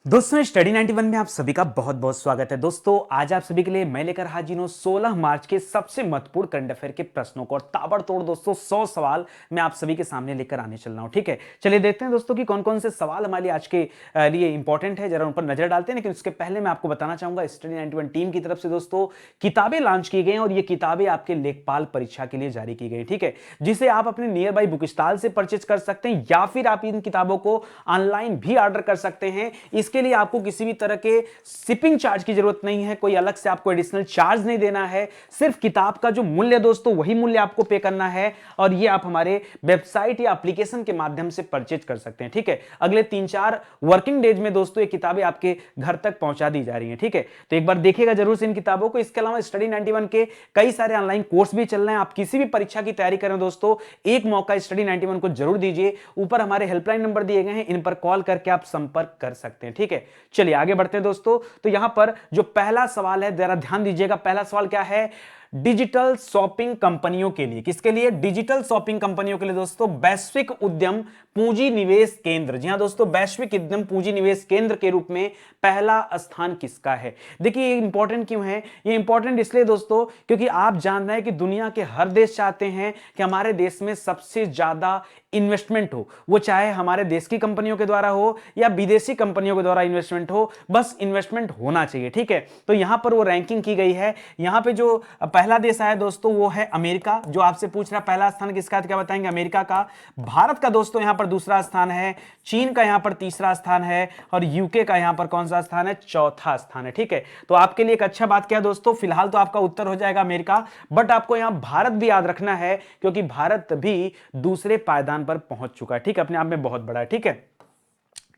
दोस्तों स्टडी 91 में आप सभी का बहुत बहुत स्वागत है। दोस्तों आज आप सभी के लिए मैं लेकर हाजिर हूं 16 मार्च के सबसे महत्वपूर्ण करंट अफेयर के प्रश्नों को और ताबड़तोड़ दोस्तों 100 सवाल मैं आप सभी के सामने लेकर आने चल रहा हूं। ठीक है, चलिए देखते हैं दोस्तों कि कौन कौन से सवाल हमारे लिए आज के लिए इंपॉर्टेंट है, जरा उन पर नजर डालते हैं। लेकिन उसके पहले मैं आपको बताना चाहूंगा स्टडी 91 टीम की तरफ से दोस्तों किताबें लॉन्च की गई और ये किताबें आपके लेखपाल परीक्षा के लिए जारी की गई। ठीक है, जिसे आप अपने नियर बाई बुक स्टॉल से परचेज कर सकते हैं या फिर आप इन किताबों को ऑनलाइन भी ऑर्डर कर सकते हैं। इसके लिए आपको किसी भी तरह के शिपिंग चार्ज की जरूरत नहीं है, कोई अलग से आपको एडिशनल चार्ज नहीं देना है। सिर्फ किताब का जो मूल्य दोस्तों वही मूल्य आपको पे करना है और ये आप हमारे वेबसाइट या एप्लीकेशन के माध्यम से परचेज कर सकते हैं। ठीक है, अगले 3-4 वर्किंग डेज में दोस्तों ये किताबें आपके घर तक पहुंचा दी जा रही हैं। ठीक है, तो एक बार देखिएगा जरूर से इन किताबों को। इसके अलावा स्टडी 91 के कई सारे ऑनलाइन कोर्स भी चल रहे हैं। आप किसी भी परीक्षा की तैयारी करें दोस्तों, एक मौका स्टडी 91 को जरूर दीजिए। ऊपर हमारे हेल्पलाइन नंबर दिए गए हैं, इन पर कॉल करके आप संपर्क कर सकते हैं। ठीक है, चलिए आगे बढ़ते हैं दोस्तों। तो यहां पर जो पहला सवाल है जरा ध्यान दीजिएगा। पहला सवाल क्या है? डिजिटल शॉपिंग कंपनियों के लिए, किसके लिए? डिजिटल शॉपिंग कंपनियों के लिए दोस्तों वैश्विक उद्यम पूंजी निवेश केंद्र, जी हां दोस्तों, वैश्विक उद्यम पूंजी निवेश केंद्र के रूप में पहला स्थान किसका है? देखिए ये इंपॉर्टेंट क्यों है? ये इंपॉर्टेंट इसलिए दोस्तों क्योंकि आप जान रहे हैं कि दुनिया के हर देश चाहते हैं कि हमारे देश में सबसे ज्यादा इन्वेस्टमेंट हो, वो चाहे हमारे देश की कंपनियों के द्वारा हो या विदेशी कंपनियों के द्वारा इन्वेस्टमेंट हो, बस इन्वेस्टमेंट होना चाहिए। ठीक है, तो यहां पर वो रैंकिंग की गई है। यहां पे जो पहला देश आया दोस्तों वो है अमेरिका। जो आपसे पूछ रहा पहला स्थान किसका, क्या बताएंगे? अमेरिका का। भारत का दोस्तों यहां पर दूसरा स्थान है, चीन का यहां पर तीसरा स्थान है और यूके का यहां पर कौन सा स्थान है? चौथा स्थान है। ठीक है, तो आपके लिए एक अच्छा बात क्या है दोस्तों, फिलहाल तो आपका उत्तर हो जाएगा अमेरिका, बट आपको यहां भारत भी याद रखना है क्योंकि भारत भी दूसरे पायदान पर पहुंच चुका है। ठीक है, अपने आप में बहुत बड़ा है। ठीक है,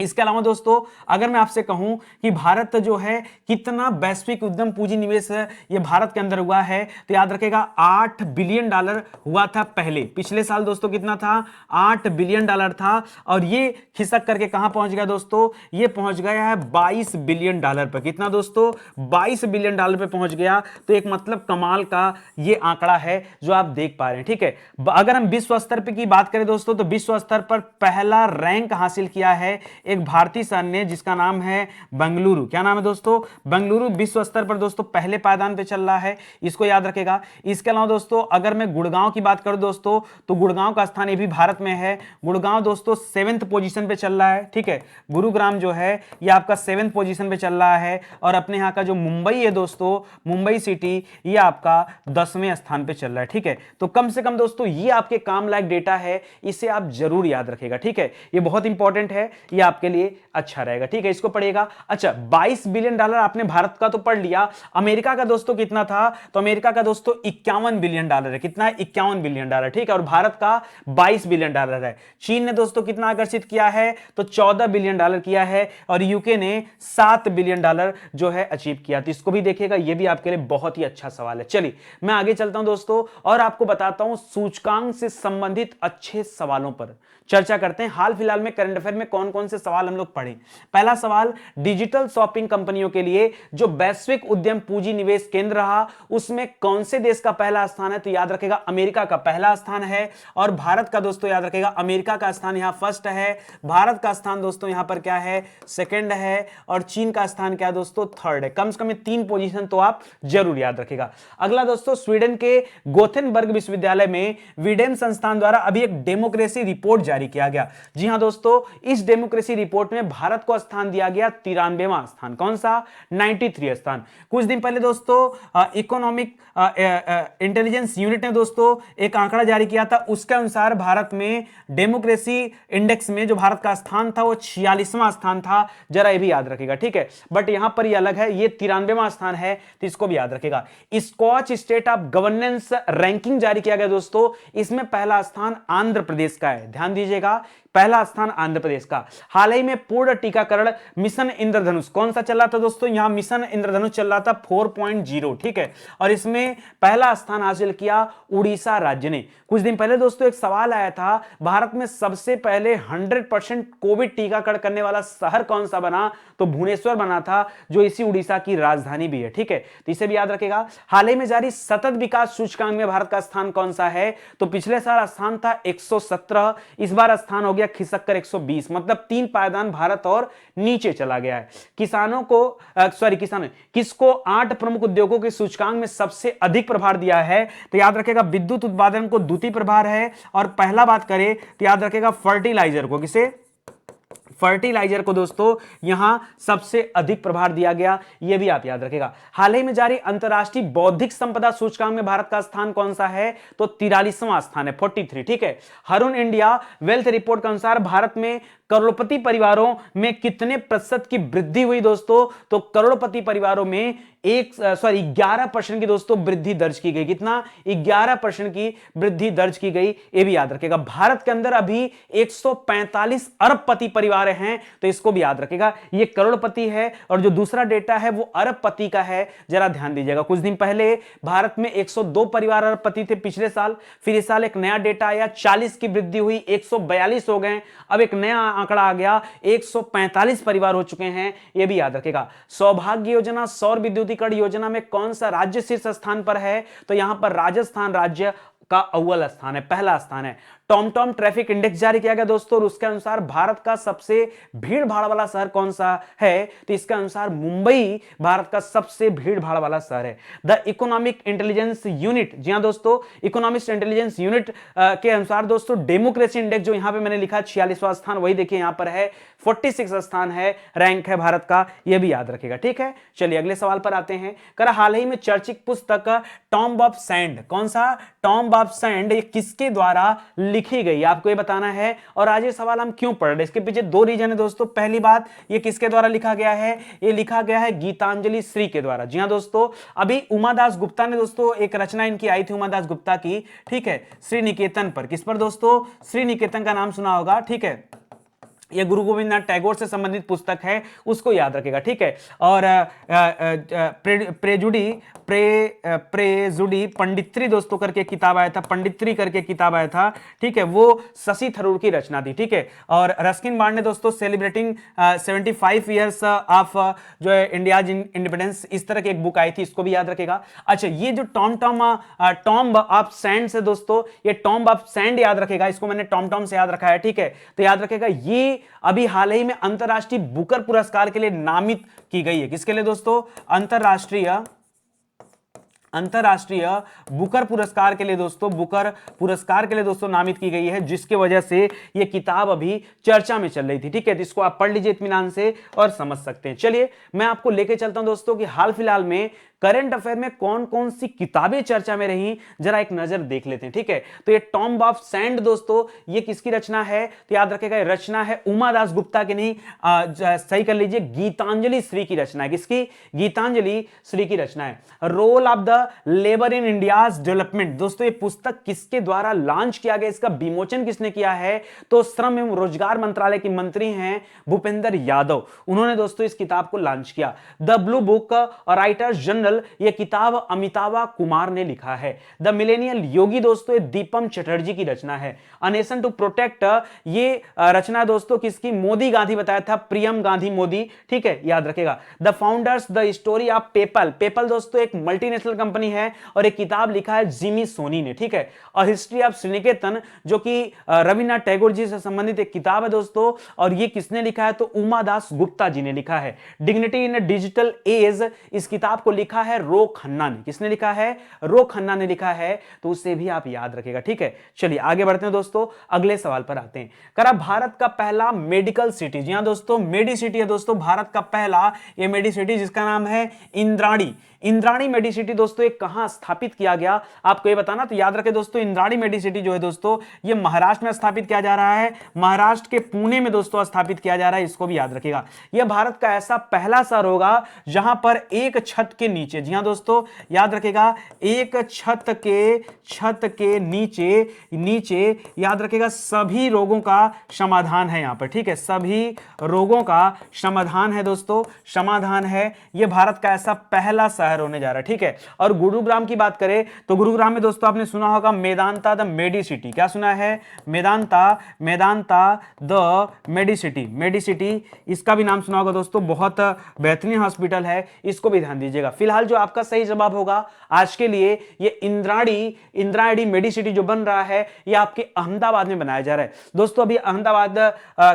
इसके अलावा दोस्तों अगर मैं आपसे कहूं कि भारत जो है कितना वैश्विक उद्यम पूंजी निवेश ये भारत के अंदर हुआ है, तो याद रखेगा $8 बिलियन हुआ था पहले। पिछले साल दोस्तों कितना था? $8 बिलियन था और ये खिसक करके कहां पहुंच गया दोस्तों? ये पहुंच गया है $22 बिलियन पर। कितना दोस्तों? $22 बिलियन पे पहुंच गया। तो एक मतलब कमाल का ये आंकड़ा है जो आप देख पा रहे हैं। ठीक है, अगर हम विश्व स्तर पर की बात करें दोस्तों तो विश्व स्तर पर पहला रैंक हासिल किया है एक भारतीय संघ ने जिसका नाम है बेंगलुरु। क्या नाम है दोस्तों? बेंगलुरु विश्व स्तर पर दोस्तों पहले पायदान पे चल रहा है, इसको याद रखेगा। इसके अलावा दोस्तों अगर मैं गुड़गांव की बात करूं दोस्तों तो गुड़गांव का स्थान ये भी भारत में है। गुड़गांव दोस्तों 7th पोजीशन पे चल रहा है। ठीक है, गुरुग्राम जो है ये आपका 7th पोजीशन पे चल रहा है और अपने यहां का जो मुंबई है दोस्तों, मुंबई सिटी, ये आपका 10वें स्थान पे चल रहा है। ठीक है, तो कम से कम दोस्तों ये आपके काम लायक डेटा है, इसे आप जरूर याद रखेगा। ठीक है, ये बहुत इंपॉर्टेंट है, ये आपके लिए अच्छा रहेगा। ठीक है, इसको पढ़िएगा। अच्छा, $22 बिलियन आपने भारत का तो पढ़ लिया, अमेरिका का दोस्तों कितना था? तो अमेरिका का दोस्तों $51 बिलियन है। कितना है? $51 बिलियन। ठीक है, और भारत का $22 बिलियन है। चीन ने दोस्तों कितना आकर्षित किया है? तो $14 बिलियन किया है और यूके ने $7 बिलियन जो है अचीव किया। तो इसको भी देखिएगा, यह भी आपके लिए बहुत ही अच्छा सवाल है। चलिए मैं आगे चलता हूं दोस्तों और आपको बताता हूं सूचकांक से संबंधित अच्छे सवालों पर चर्चा करते हैं। हाल फिलहाल में करंट अफेयर में कौन कौन से सवाल हम लोग पढ़े। पहला सवाल, डिजिटल शॉपिंग कंपनियों के लिए जो वैश्विक उद्यम पूंजी निवेश केंद्र रहा उसमें कौन से देश का पहला स्थान है? तो याद रखेगा अमेरिका का पहला स्थान है और भारत का दोस्तों याद रखेगा अमेरिका का स्थान यहां फर्स्ट है, भारत का स्थान दोस्तों यहां पर क्या है? सेकंड है और चीन का स्थान क्या है दोस्तों? थर्ड है। कम से कम 3 पोजीशन तो आप जरूर याद रखेगा। अगला दोस्तों, स्वीडन के गोथेनबर्ग विश्वविद्यालय में विडेन संस्थान द्वारा अभी एक डेमोक्रेसी रिपोर्ट जारी किया गया। जी हां दोस्तों, इस डेमोक्रेसी रिपोर्ट में भारत को स्थान दिया गया 93वां स्थान। कौन सा? 93 स्थान। कुछ दिन पहले दोस्तों इकोनॉमिक इंटेलिजेंस यूनिट ने दोस्तों एक आंकड़ा जारी किया था, उसके अनुसार भारत में डेमोक्रेसी इंडेक्स में जो भारत का स्थान था वो 46वां स्थान था। जरा ये भी याद रखेगा। ठीक है, बट यहां पर ये अलग है, ये 93वां स्थान है, तो इसको भी याद रखेगा। Scotch state of governance ranking जारी किया गया दोस्तों, इसमें पहला स्थान आंध्र प्रदेश का है। ध्यान दीजिएगा, पहला स्थान आंध्र प्रदेश का। हाल ही में पूर्ण टीकाकरण मिशन इंद्रधनुष कौन सा चल रहा था दोस्तों? यहां मिशन इंद्रधनुष चल रहा था 4.0। ठीक है, और इसमें पहला स्थान हासिल किया उड़ीसा राज्य ने। कुछ दिन पहले दोस्तों एक सवाल आया था, भारत में सबसे पहले 100% कोविड टीकाकरण करने वाला शहर कौन सा बना? तो भुवनेश्वर बना था, जो इसी उड़ीसा की राजधानी भी है। ठीक है, तो इसे भी याद रखेगा। हाल ही में जारी सतत विकास सूचकांक में भारत का स्थान कौन सा है? तो पिछले साल स्थान था 117, इस बार स्थान हो गया खिसक कर 120, मतलब 3 पायदान भारत और नीचे चला गया है। किसानों को किसको 8 प्रमुख उद्योगों के सूचकांक में सबसे अधिक प्रभार दिया है? तो याद रखेगा विद्युत उत्पादन को द्वितीय प्रभार है, और पहला बात करें तो याद रखेगा फर्टिलाइजर को, किसे? फर्टिलाइजर को दोस्तों यहां सबसे अधिक प्रभार दिया गया, यह भी आप याद रखेगा। हाल ही में जारी अंतरराष्ट्रीय बौद्धिक संपदा सूचकांक में भारत का स्थान कौन सा है? तो 43वां स्थान है, 43। ठीक है। हरून इंडिया वेल्थ रिपोर्ट के अनुसार भारत में करोड़पति परिवारों में कितने प्रतिशत की वृद्धि हुई दोस्तों? तो करोड़पति परिवारों में 11% की दोस्तों वृद्धि दर्ज की गई। कितना? 11% की वृद्धि दर्ज की गई, यह भी याद रखेगा। भारत के अंदर अभी 145 अरबपति परिवार हैं, तो इसको भी याद रखेगा। यह करोड़पति है, और जो दूसरा डेटा है वो अरबपति का है, जरा ध्यान दीजिएगा। कुछ दिन पहले भारत में 102 परिवार अरबपति थे पिछले साल, फिर इस साल एक नया डेटा आया, 40 की वृद्धि हुई, 142 हो गए। अब एक नया आंकड़ा आ गया, 145 परिवार हो चुके हैं, यह भी याद रखेगा। सौभाग्य योजना सौर विद्युतीकरण योजना में कौन सा राज्य शीर्ष स्थान पर है? तो यहां पर राजस्थान राज्य का अव्वल स्थान है, पहला स्थान है। टॉमटॉम ट्रैफिक इंडेक्स जारी किया गया दोस्तों, और उसके अनुसार भारत का सबसे भीड़ भाड़ वाला शहर कौन सा है? तो इसके अनुसार मुंबई भारत का सबसे भीड़ भाड़ वाला शहर है। द इकोनॉमिक इंटेलिजेंस यूनिट, जी हां दोस्तों, इकोनॉमिक इंटेलिजेंस यूनिट के अनुसार दोस्तों डेमोक्रेसी इंडेक्स जो यहां पे मैंने लिखा 46वां स्थान, वही देखिए यहां पर है 46 स्थान है, रैंक है भारत का, यह भी याद रखेगा। ठीक है, चलिए अगले सवाल पर आते हैं। कर हाल ही में चर्चित पुस्तक टॉम्ब ऑफ सैंड, कौन सा? टॉम्ब ऑफ सैंड, ये किसके द्वारा लिखी गई, आपको ये बताना है। और आज ये सवाल हम क्यों पढ़ रहे हैं, इसके पीछे दो रीजन है दोस्तों। पहली बात, ये किसके द्वारा लिखा गया है? ये लिखा गया है गीतांजलि श्री के द्वारा। जी हां दोस्तों, अभी उमादास गुप्ता ने दोस्तों एक रचना इनकी आई थी, उमादास गुप्ता की, ठीक है, श्री निकेतन पर। किस पर दोस्तों? श्री निकेतन का नाम सुना होगा, ठीक है। यह गुरु गोविंद नाथ टैगोर से संबंधित पुस्तक है, उसको याद रखेगा। ठीक है, और प्रेजुडी पंडित्री दोस्तों करके किताब आया था, पंडित्री करके किताब आया था, ठीक है, वो शशि थरूर की रचना थी। ठीक है, और रस्किन बॉन्ड ने दोस्तों सेलिब्रेटिंग 75 ईयर्स ऑफ जो है इंडिया इंडिपेंडेंस, इस तरह की एक बुक आई थी, इसको भी याद रखेगा। अच्छा, ये जो टॉम्ब ऑफ सैंड से दोस्तों, ये टॉम्ब ऑफ सैंड याद रखेगा, इसको मैंने टॉम से याद रखा है। ठीक है, तो याद रखेगा ये अभी हाल ही में अंतरराष्ट्रीय बुकर पुरस्कार के लिए नामित की गई है। किसके लिए दोस्तों? अंतरराष्ट्रीय बुकर पुरस्कार के लिए दोस्तों, बुकर पुरस्कार के लिए दोस्तों नामित की गई है, जिसके वजह से यह किताब अभी चर्चा में चल रही थी। ठीक है, तो इसको आप पढ़ लीजिए इत्मीनान से और समझ सकते हैं। चलिए मैं आपको लेके चलता हूं दोस्तों कि हाल फिलहाल में करंट अफेयर में कौन कौन सी किताबें चर्चा में रही, जरा एक नजर देख लेते हैं। ठीक है, तो ये टॉम्ब ऑफ सैंड दोस्तों, ये किसकी रचना है? तो याद रखेगा ये रचना है उमादास गुप्ता की, नहीं सही कर लीजिए, गीतांजलि श्री की रचना है। किसकी? गीतांजलि श्री की रचना है। Role of the labour in India's development, दोस्तों ये पुस्तक किसके द्वारा लॉन्च किया गया, इसका विमोचन किसने किया है? तो श्रम एवं रोजगार मंत्रालय के मंत्री हैं भूपेंद्र यादव, उन्होंने दोस्तों इस किताब को लॉन्च किया। द ब्लू बुक और राइटर्स जनरल, यह किताब अमिताभा कुमार ने लिखा है। द मिलेनियल योगी दोस्तों, ये दीपम चटर्जी की रचना है। अ नेशन टू प्रोटेक्ट, ये रचना दोस्तों किसकी? मोदी गांधी बताया था, प्रियम गांधी मोदी। ठीक है, याद रखेगा। The founders the story of PayPal, PayPal दोस्तों एक मल्टीनेशनल कंपनी है, और एक किताब लिखा है जिमी सोनी ने। ठीक है, और हिस्ट्री ऑफ श्रीनिकेतन, जो कि रविन्द्रनाथ टैगोर जी से संबंधित एक किताब है दोस्तों, और ये किसने लिखा है? तो उमादास गुप्ता जी ने लिखा है। डिग्निटी इन डिजिटल एज, इस किताब को लिखा है रो खन्ना ने। किसने लिखा है? रो खन्ना ने लिखा है, तो उसे भी आप याद रखेगा। ठीक है, चलिए आगे बढ़ते हैं दोस्तों, अगले सवाल पर आते हैं। करा भारत का पहला मेडिकल सिटी, जी हां दोस्तों, मेडी सिटी है दोस्तों, भारत का पहला ये मेडी सिटी, जिसका नाम है इंद्राणी। इंद्राणी मेडी सिटी दोस्तों एक कहां स्थापित किया गया, आपको ये बताना। तो याद रखें दोस्तों, इंद्राणी मेडी सिटी जो है दोस्तों, ये महाराष्ट्र में स्थापित किया जा रहा है, महाराष्ट्र के पुणे में दोस्तों स्थापित किया जा रहा है, इसको भी याद रखिएगा। यह भारत का ऐसा पहला शहर होगा जहां पर एक छत के नीचे, जी हां दोस्तों याद रखेगा, एक छत के नीचे याद रखेगा, सभी रोगों का समाधान है यहां पर। ठीक है, सभी रोगों का समाधान है दोस्तों, समाधान है। यह भारत का ऐसा पहला शहर शहर होने जा रहा है, ठीक है। और गुरुग्राम की बात करें तो गुरुग्राम में दोस्तों आपने सुना होगा मेदांता द मेडिसिटी, क्या सुना है? मेदांता द मेडिसिटी, इसका भी नाम सुना होगा दोस्तों, बहुत बेहतरीन हॉस्पिटल है, इसको भी ध्यान दीजिएगा। फिलहाल जो आपका सही जवाब होगा आज के लिए ये इंद्रायणी मेडिसिटी जो बन रहा है ये आपके अहमदाबाद में बनाया जा रहा है दोस्तों। अभी अहमदाबाद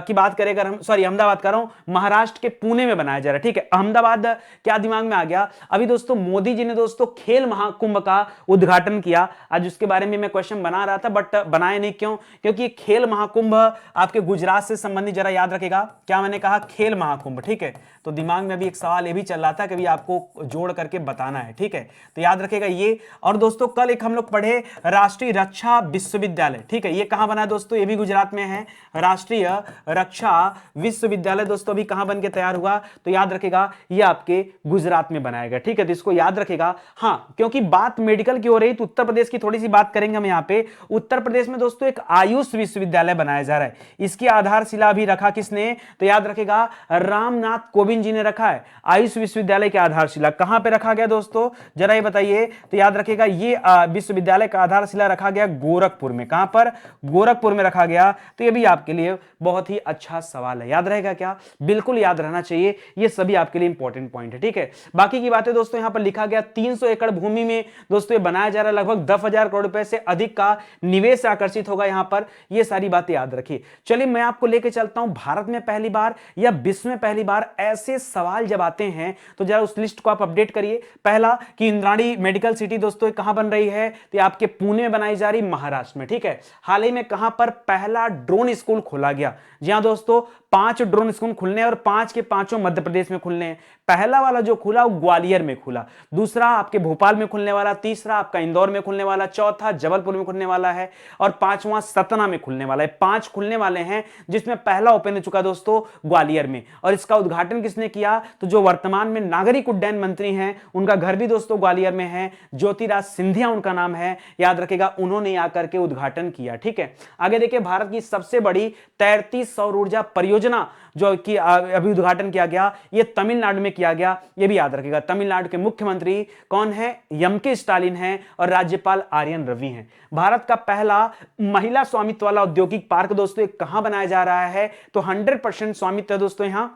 की बात करें, अगर हम अहमदाबाद कर रहा हूं, महाराष्ट्र के पुणे में बनाया जा रहा है, ठीक है। अहमदाबाद क्या दिमाग में आ गया? अभी दोस्तों मोदी जी ने दोस्तों खेल महाकुंभ का उद्घाटन किया, आज उसके बारे में मैं क्वेश्चन बना रहा था बट बनाया नहीं, क्यों? क्योंकि खेल महाकुंभ आपके गुजरात से संबंधित, जरा याद रखेगा क्या मैंने कहा, खेल महाकुंभ, ठीक है। तो दिमाग में अभी एक सवाल ये भी चल रहा था कि आपको जोड़ करके बताना है, ठीक है, तो याद रखेगा ये। और दोस्तों कल एक हम लोग पढ़े राष्ट्रीय रक्षा विश्वविद्यालय, ठीक है, ये कहां बना है दोस्तों? ये भी गुजरात में है, राष्ट्रीय रक्षा विश्वविद्यालय दोस्तों अभी कहां बन के तैयार हुआ? तो याद रखेगा ये आपके गुजरात में बनाया गया, ठीक है, तो इसको याद रखेगा। हां, क्योंकि बात मेडिकल की हो रही तो उत्तर प्रदेश की थोड़ी सी बात करेंगे हम यहां पे। उत्तर प्रदेश में दोस्तों एक आयुष विश्वविद्यालय बनाया जा रहा है, इसकी आधारशिला भी रखा किसने? तो याद रखेगा रामनाथ कोविंद जी ने रखा है। आयुष विश्वविद्यालय की आधारशिला कहां पे रखा गया दोस्तों, जरा ये बताइए। तो याद रखेगा ये विश्वविद्यालय का आधारशिला रखा गया गोरखपुर में। कहां पर? गोरखपुर में रखा गया। तो ये भी आपके लिए बहुत ही अच्छा सवाल है, याद रहेगा क्या? बिल्कुल याद रहना चाहिए, ये सभी आपके लिए इंपॉर्टेंट पॉइंट है, ठीक है। बाकी की बातें दोस्तों यहां पर लिखा गया 300 एकड़ भूमि में दोस्तों ये बनाया जा रहा है, लगभग 10,000 करोड़ रुपए से अधिक का निवेश आकर्षित होगा यहां पर, ये सारी बातें याद रखिए। चलिए मैं आपको लेके चलता हूं भारत में पहली बार या विश्व में पहली बार ऐसे सवाल जब आते हैं तो जरा उस लिस्ट को आप अपडेट करिए। पहला कि इंद्राणी मेडिकल सिटी दोस्तों कहां बन रही है? तो आपके पुणे में बनाई जा रही, महाराष्ट्र में, ठीक है। हाल ही में कहां पर पहला ड्रोन स्कूल खोला गया? जी हां दोस्तों, 5 ड्रोन स्कूल खुलने और 5 के 5 मध्य प्रदेश में खुलने हैं। पहला वाला जो खुला वो ग्वालियर में खुला, दूसरा आपके भोपाल में खुलने वाला, तीसरा आपका इंदौर में खुलने वाला, चौथा जबलपुर में खुलने वाला है और 5वां सतना में खुलने वाला है। 5 खुलने वाले हैं जिसमें पहला ओपन हो चुका दोस्तों ग्वालियर में। और इसका उद्घाटन किसने किया? तो जो वर्तमान में नागरिक उड्डयन मंत्री हैं उनका घर भी दोस्तों ग्वालियर में है, ज्योतिराज सिंधिया उनका नाम है, याद रखेगा, उन्होंने आकर के उद्घाटन किया, ठीक है। आगे देखिए भारत की सबसे बड़ी तैरती सौर ऊर्जा परियोजना जो कि अभी उद्घाटन किया गया, ये तमिलनाडु में किया गया, ये भी याद रखेगा। तमिलनाडु के मुख्यमंत्री कौन है? एम.के. स्टालिन हैं और राज्यपाल आर्यन रवि हैं। भारत का पहला महिला स्वामित्व वाला औद्योगिक पार्क दोस्तों कहां बनाया जा रहा है? तो 100% स्वामित्व दोस्तों यहां,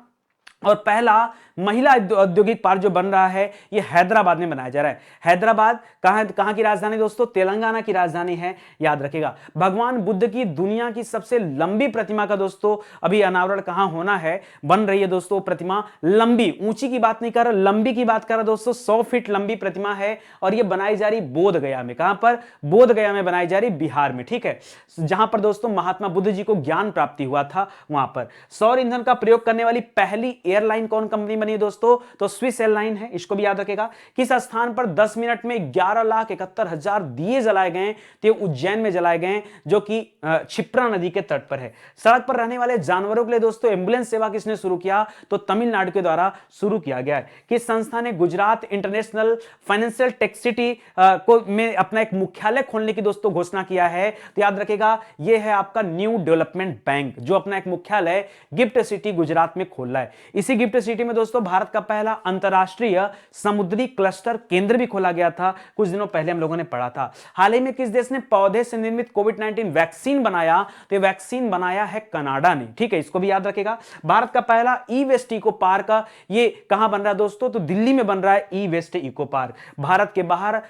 और पहला महिला औद्योगिक पार्क जो बन रहा है ये हैदराबाद में बनाया जा रहा है। हैदराबाद कहां की राजधानी दोस्तों? तेलंगाना की राजधानी है, याद रखेगा। भगवान बुद्ध की दुनिया की सबसे लंबी प्रतिमा का दोस्तों अभी अनावरण कहां होना है? बन रही है दोस्तों प्रतिमा, लंबी, ऊंची की बात नहीं कर रहा, लंबी की बात कर रहा दोस्तों। 100 फीट लंबी प्रतिमा है और ये बनाई जा रही बोध गया में। कहां पर? बोध गया में बनाई जा रही, बिहार में, ठीक है, जहां पर दोस्तों महात्मा बुद्ध जी को ज्ञान प्राप्ति हुआ था वहां पर। सौर ईंधन का प्रयोग करने वाली पहली एयरलाइन कौन कंपनी बनी है दोस्तों? तो स्विस एयरलाइन है, इसको भी याद रखेगा। किस स्थान पर 10 मिनट में 11,71,000 दिए जलाए गए? तो उज्जैन में जलाए गए जो कि क्षिप्रा नदी के तट पर है। सड़क पर रहने वाले जानवरों के लिए दोस्तों एम्बुलेंस सेवा किसने शुरू किया? तो तमिलनाडु के द्वारा शुरू किया गया है। किस संस्था ने Gujarat international financial tech city को में अपना एक मुख्यालय खोलने की दोस्तों घोषणा किया है? तो याद रखेगा यह है आपका न्यू डेवलपमेंट बैंक, जो अपना एक मुख्यालय गिफ्ट सिटी गुजरात में खोल रहा है। इसी गिफ्ट सिटी में दोस्तों भारत का पहला अंतरराष्ट्रीय समुद्री क्लस्टर केंद्र भी खोला गया था, कुछ दिनों पहले हम लोगों ने पढ़ा था। हाल ही में किस देश ने पौधे से निर्मित कोविड-19 वैक्सीन बनाया? तो ये वैक्सीन बनाया है कनाडा ने, ठीक है, इसको भी याद रखेगा। भारत का पहला ई वेस्ट इको पार्क ये कहां बन रहा है दोस्तों? तो दिल्ली में बन रहा है ई वेस्ट इको पार्क। भारत के बाहर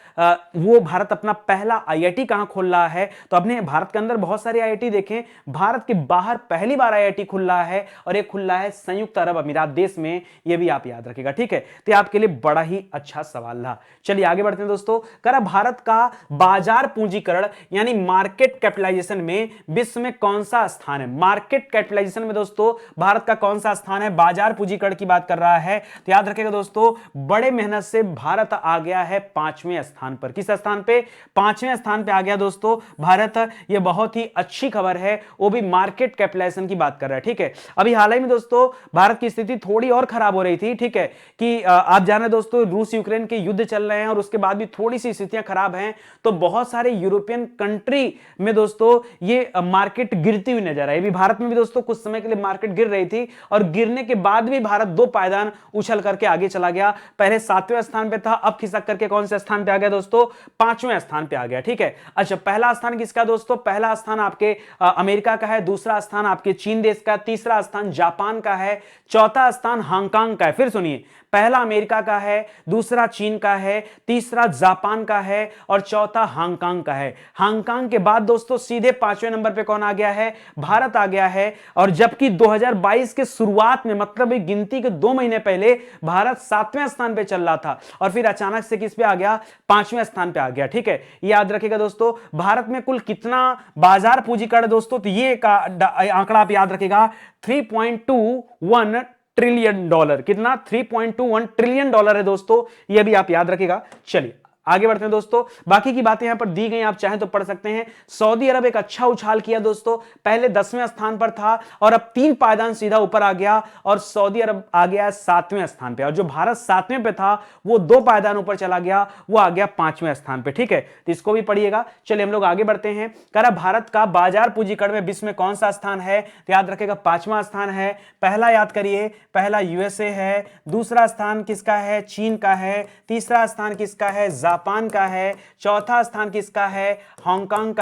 भारत अपना पहला आईआईटी कहां खोल रहा है? तो अपने भारत के अंदर बहुत सारे आईआईटी देखें, भारत के बाहर पहली बार आईआईटी खुल रहा है और ये खुल रहा है संयुक्त अरब अमीरात देश में, ये भी आप याद रखिएगा, ठीक है। तो आपके लिए बड़ा ही अच्छा सवाल रहा। चलिए आगे बढ़ते हैं दोस्तों। करा भारत का बाजार पूंजीकरण यानी मार्केट कैपिटलाइजेशन में विश्व में कौन सा स्थान है? मार्केट कैपिटलाइजेशन में दोस्तों भारत का कौन सा स्थान है? बाजार पूंजीकरण की बात कर रहा है तो याद रखिएगा दोस्तों, बड़े मेहनत से भारत आ गया है 5वें स्थान पर। किस स्थान पे? 5वें स्थान पे आ गया दोस्तों भारत। ये बहुत ही अच्छी खबर है, वो भी मार्केट कैपिटलाइजेशन की बात कर रहा है, ठीक है। अभी हाल ही में दोस्तों भारत की स्थिति स्थिति थोड़ी और खराब हो रही थी, ठीक है, कि आप जाने दोस्तों रूस यूक्रेन के युद्ध चल रहे हैं और उसके बाद भी थोड़ी सी स्थितियां खराब हैं, तो बहुत सारे यूरोपियन कंट्री में दोस्तों ये मार्केट गिरती हुई नजर आई। भारत में भी दोस्तों कुछ समय के लिए मार्केट गिर रही थी और गिरने के बाद भी भारत 2 पायदान उछल करके आगे चला गया। पहले 7वें स्थान पे था, अब खिसक करके कौन से स्थान पे आ गया दोस्तों? 5वें स्थान पे आ गया, ठीक है। अच्छा, पहला स्थान किसका दोस्तों? पहला स्थान आपके अमेरिका का है, दूसरा स्थान आपके चीन देश का, तीसरा स्थान जापान का है, चौथा स्थान हांगकांग का है। फिर सुनिए, पहला अमेरिका का है, दूसरा चीन का है, तीसरा जापान का है और चौथा हांगकांग का है। हांगकांग के बाद दोस्तों सीधे 5वें नंबर पे कौन आ गया है? भारत आ गया है। और जबकि 2022 के शुरुआत में, मतलब गिनती के 2 महीने पहले भारत 7वें स्थान पे चल रहा था और फिर अचानक से किस पे आ गया? 5वें स्थान पे आ गया, ठीक है। याद रखिएगा दोस्तों, भारत में कुल कितना बाजार पूंजीकरण है दोस्तों? तो ये आंकड़ा आप याद रखिएगा, $3.21 ट्रिलियन। कितना? $3.21 ट्रिलियन है दोस्तों, यह भी आप याद रखिएगा। चलिए आगे बढ़ते हैं दोस्तों, बाकी की बातें यहां पर दी गई, आप चाहें तो पढ़ सकते हैं। सऊदी अरब एक अच्छा उछाल किया दोस्तों, पहले 10वें स्थान पर था और अब 3 पायदान सीधा ऊपर आ गया और सऊदी अरब आ गया 7वें स्थान पे। और जो भारत 7वें पे था वो 2 पायदान ऊपर चला गया, वो आ गया 5वें स्थान पे, ठीक है। तो इसको भी पढ़िएगा। चलिए हम लोग आगे बढ़ते हैं। करा भारत का बाजार पूंजीकरण में विश्व में कौन सा स्थान है? तो याद रखेगा 5वां स्थान है। पहला याद करिए, पहला यूएसए है, दूसरा स्थान किसका है? चीन का है, तीसरा स्थान किसका है? जापान का है, चौथा स्थान किसका है? हांगकांग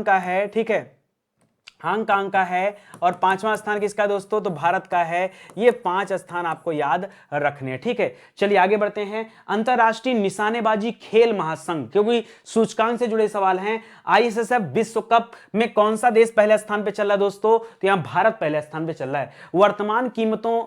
का है, ठीक है, हांगकांग का है। और 5वां स्थान किसका दोस्तों? तो भारत का है। ये 5 स्थान आपको याद रखने हैं, ठीक है। चलिए आगे बढ़ते हैं। अंतरराष्ट्रीय निशानेबाजी खेल महासंघ, क्योंकि सूचकांक से जुड़े सवाल हैं। आईएसएसएफ विश्व कप में कौन सा देश पहले स्थान पे चल रहा है दोस्तों? तो यहां भारत पहले स्थान पे चल रहा है। वर्तमान कीमतों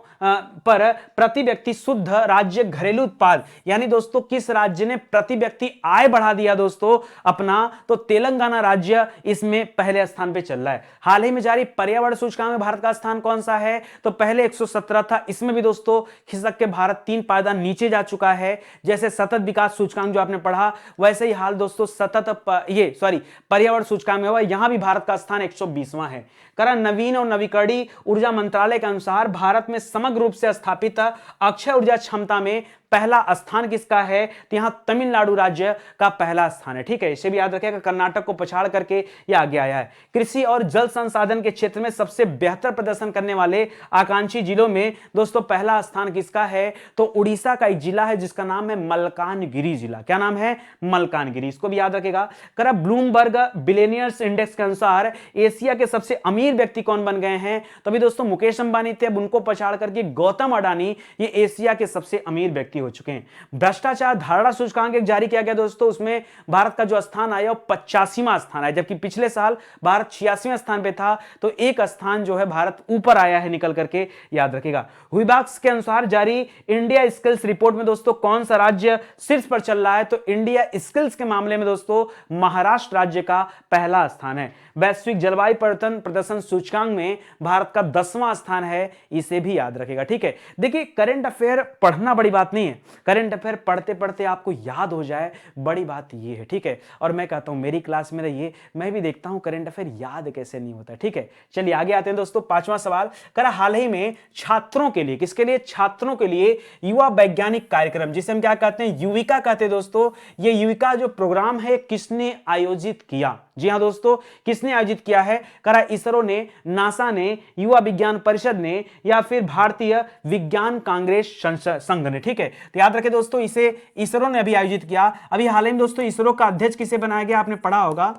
पर प्रति व्यक्ति शुद्ध राज्य घरेलू उत्पाद, यानी दोस्तों किस राज्य ने प्रति व्यक्ति आय बढ़ा दिया दोस्तों अपना? तो तेलंगाना राज्य इसमें पहले स्थान पे चल रहा है। हाल ही में जारी पर्यावरण सूचकांक में भारत का स्थान कौन सा है? तो पहले 117 था, इसमें भी दोस्तों खिसक के भारत 3 पायदान नीचे जा चुका है। जैसे सतत विकास सूचकांक जो आपने पढ़ा, वैसे ही हाल दोस्तों पर्यावरण सूचकांक में हुआ, यहां भी भारत का स्थान 120वां है। करा नवीन और नवीकरणीय ऊर्जा मंत्रालय के अनुसार भारत में समग्र रूप से स्थापित अक्षय ऊर्जा क्षमता में पहला स्थान किसका है? तो यहां तमिलनाडु राज्य का पहला स्थान है, ठीक है। इसे भी याद रखिएगा, कर्नाटक को पछाड़ करके यह आगे आया है। कृषि और जल संसाधन के क्षेत्र में सबसे बेहतर प्रदर्शन करने वाले आकांक्षी जिलों में दोस्तों पहला स्थान किसका है? तो उड़ीसा का एक जिला है जिसका नाम है मलकानगिरी जिला। क्या नाम है? मलकानगिरी, इसको भी याद रखिएगा। करा ब्लूमबर्ग बिलियनियर्स इंडेक्स के अनुसार एशिया के सबसे अमीर व्यक्ति कौन बन गए हैं? तो अभी दोस्तों मुकेश अंबानी थे, अब उनको पछाड़ करके गौतम अडानी ये एशिया के सबसे अमीर व्यक्ति हो चुके हैं। भ्रष्टाचार धारणा सूचकांक एक जारी किया गया दोस्तों, उसमें भारत का जो स्थान आया वो 85वां स्थान आया, जबकि पिछले साल भारत 86वें स्थान पे था। तो एक स्थान जो है भारत ऊपर आया है निकल करके, याद रखिएगा। हुईबाक्स के अनुसार जारी इंडिया स्किल्स रिपोर्ट में दोस्तों कौन सा राज्य शीर्ष पर चल रहा है? तो इंडिया स्किल्स के मामले में दोस्तों महाराष्ट्र राज्य का पहला स्थान है। वैश्विक जलवायु परिवर्तन प्रदर्शन सूचकांक में भारत का 10वां स्थान है, इसे भी याद रखिएगा, ठीक है। देखिए करंट अफेयर पढ़ना बड़ी बात नहीं है, करंट अफेयर पढ़ते पढ़ते आपको याद हो जाए, बड़ी बात ये है, ठीक है। और मैं कहता हूं मेरी क्लास में रहिए, मैं भी देखता हूं करंट अफेयर याद कैसे नहीं होता, ठीक है। चलिए आगे आते हैं दोस्तों। 5वां सवाल करा हाल ही में छात्रों के लिए, किसके लिए? छात्रों के लिए युवा वैज्ञानिक कार्यक्रम, जिसे हम क्या कहते हैं? युविका कहते हैं दोस्तों। ये युविका जो प्रोग्राम है किसने आयोजित किया? जी हां दोस्तों, किसने आयोजित किया है? करा इसरो ने, नासा ने, युवा विज्ञान परिषद ने, या फिर भारतीय विज्ञान कांग्रेस संघ ने, ठीक है। तो याद रखें दोस्तों, इसे इसरो ने अभी आयोजित किया। अभी हाल ही में दोस्तों इसरो का अध्यक्ष किसे बनाया गया? आपने पढ़ा होगा,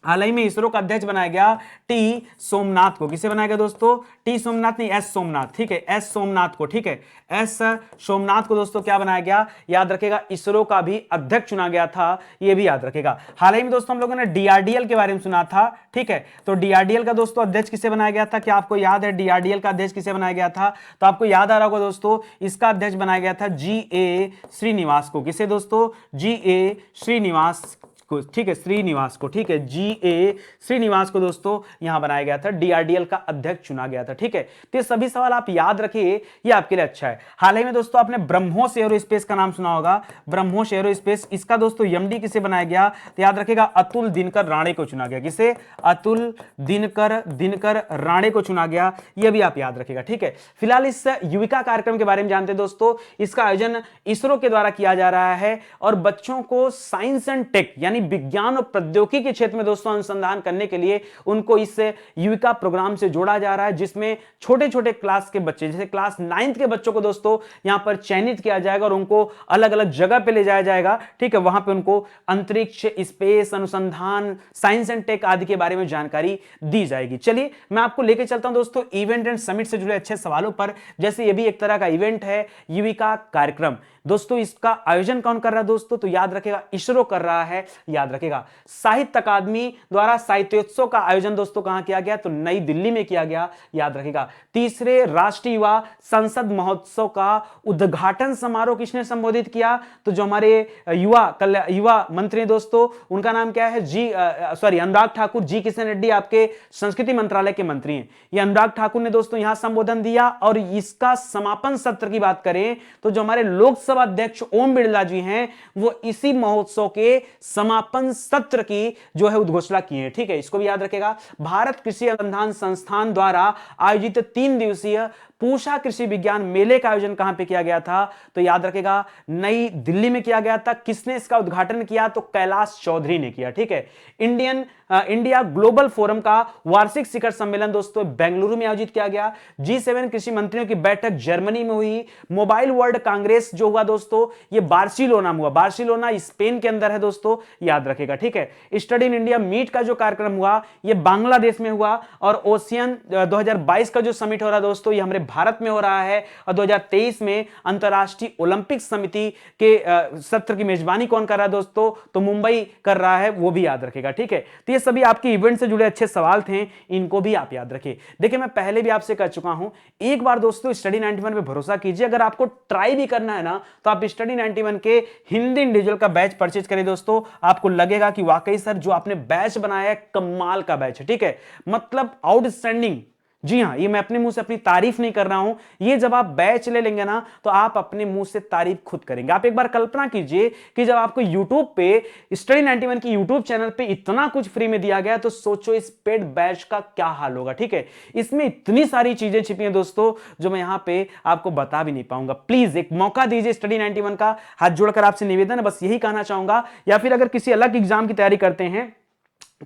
हाल ही में इसरो का अध्यक्ष बनाया गया टी सोमनाथ को। किसे बनाया गया दोस्तों? टी सोमनाथ नहीं, एस सोमनाथ, ठीक है, एस सोमनाथ को, ठीक है, एस सोमनाथ को दोस्तों क्या बनाया गया? याद रखेगा, इसरो का भी अध्यक्ष चुना गया था, यह भी याद रखेगा। हाल ही में दोस्तों हम लोगों ने डीआरडीएल के बारे में सुना था, ठीक है। तो डीआरडीएल का दोस्तों अध्यक्ष किसे बनाया गया था? क्या आपको याद है डीआरडीएल का अध्यक्ष किसे बनाया गया था? तो आपको याद आ रहा होगा दोस्तों, इसका अध्यक्ष बनाया गया था जी ए श्रीनिवास को। किसे दोस्तों? जी ए श्रीनिवास को, ठीक है, श्रीनिवास को, ठीक है, GA श्रीनिवास को दोस्तों यहां बनाया गया था, DRDL का अध्यक्ष चुना गया था, ठीक है। तो ये सभी सवाल आप याद रखिए, ये आपके लिए अच्छा है। हाल ही में दोस्तों आपने ब्रह्मोस एरोस्पेस का नाम सुना होगा, ब्रह्मोस एरोस्पेस, इसका दोस्तों MD किसे बनाया गया, तो याद रखिएगा अतुल दिनकर राणे को चुना गया। किसे? अतुल दिनकर राणे को चुना गया, ये भी आप याद रखिएगा, ठीक है। फिलहाल इस युविका कार्यक्रम के बारे में जानते हैं दोस्तों। इसका आयोजन इसरो के द्वारा किया जा रहा है और बच्चों को साइंस एंड टेक यानी विज्ञान और प्रौद्योगिकी के क्षेत्र में दोस्तों अनुसंधान करने के लिए उनको इस युविका प्रोग्राम से जोड़ा जा रहा है, जिसमें छोटे छोटे क्लास के बच्चे, जैसे क्लास 9th के बच्चों को दोस्तों यहां पर चयनित किया जाएगा और उनको अलग अलग जगह पे ले जाया जाएगा, ठीक है। वहां पे उनको अंतरिक्ष, स्पेस, अनुसंधान, साइंस एंड टेक आदि के बारे में जानकारी दी जाएगी। चलिए मैं आपको लेके चलता हूं दोस्तों इवेंट एंड समिट से जुड़े अच्छे सवालों पर। जैसे ये भी एक तरह का इवेंट है, युविका कार्यक्रम दोस्तों, इसका आयोजन कौन कर रहा है दोस्तों, तो याद रखेगा इसरो कर रहा है। याद रखेगा साहित्य अकादमी द्वारा साहित्योत्सव का आयोजन दोस्तों कहां किया गया, तो नई दिल्ली में किया गया। याद रखेगा तीसरे राष्ट्रीय युवा संसद महोत्सव का उद्घाटन समारोह किसने संबोधित किया, तो जो हमारे युवा मंत्री दोस्तों, उनका नाम क्या है, अनुराग ठाकुर जी किशन रेड्डी, आपके संस्कृति मंत्रालय के मंत्री हैं। ये अनुराग ठाकुर ने दोस्तों यहां संबोधन दिया। और इसका समापन सत्र की बात करें तो जो हमारे लोकसभा अध्यक्ष ओम बिरला जी हैं, वो इसी महोत्सव के समापन सत्र की जो है उद्घोषणा की है, ठीक है। इसको भी याद रखेगा। भारत कृषि अनुसंधान संस्थान द्वारा आयोजित 3 दिवसीय पूषा कृषि विज्ञान मेले का आयोजन कहां पे किया गया था, तो याद रखेगा नई दिल्ली में किया गया था। किसने इसका उद्घाटन किया, तो कैलाश चौधरी ने किया, ठीक है। इंडिया ग्लोबल फोरम का वार्षिक शिखर सम्मेलन दोस्तों बेंगलुरु में आयोजित किया गया। G7 कृषि मंत्रियों की बैठक जर्मनी में हुई। मोबाइल वर्ल्ड कांग्रेस जो हुआ दोस्तों, ये बार्सिलोना में हुआ, बार्सिलोना स्पेन के अंदर है दोस्तों, याद रखेगा, ठीक है। स्टडी इन इंडिया मीट का जो कार्यक्रम हुआ, ये बांग्लादेश में हुआ। और ओशियन 2022 का जो समिट हो रहा है दोस्तों, ये हमारे भारत में हो रहा है। और 2023 में अंतरराष्ट्रीय ओलंपिक समिति के सत्र की मेजबानी कौन कर रहा है दोस्तों, तो मुंबई कर रहा है, वो भी याद रखेगा, ठीक है। तो ये सभी आपके इवेंट से जुड़े अच्छे सवाल थे, इनको भी आप याद रखें। देखिए मैं पहले भी आपसे कह चुका हूं, एक बार दोस्तों स्टडी 91 पे भरोसा कीजिए। अगर आपको ट्राई भी करना है ना, तो आप स्टडी 91 के हिंदी इंडिविजुअल का बैच परचेज करें दोस्तों। आपको लगेगा कि वाकई सर जो आपने बैच बनाया है कमाल का बैच है, ठीक है, मतलब आउटस्टैंडिंग। जी हां, ये मैं अपने मुंह से अपनी तारीफ नहीं कर रहा हूं, ये जब आप बैच ले लेंगे ना, तो आप अपने मुंह से तारीफ खुद करेंगे। आप एक बार कल्पना कीजिए कि जब आपको YouTube पे स्टडी 91 की YouTube चैनल पे इतना कुछ फ्री में दिया गया, तो सोचो इस पेड बैच का क्या हाल होगा, ठीक है। इसमें इतनी सारी चीजें छिपी हैं दोस्तों, जो मैं यहां पे आपको बता भी नहीं पाऊंगा। प्लीज एक मौका दीजिए स्टडी 91 का, हाथ जोड़कर आपसे निवेदन है, बस यही कहना चाहूंगा। या फिर अगर किसी अलग एग्जाम की तैयारी करते हैं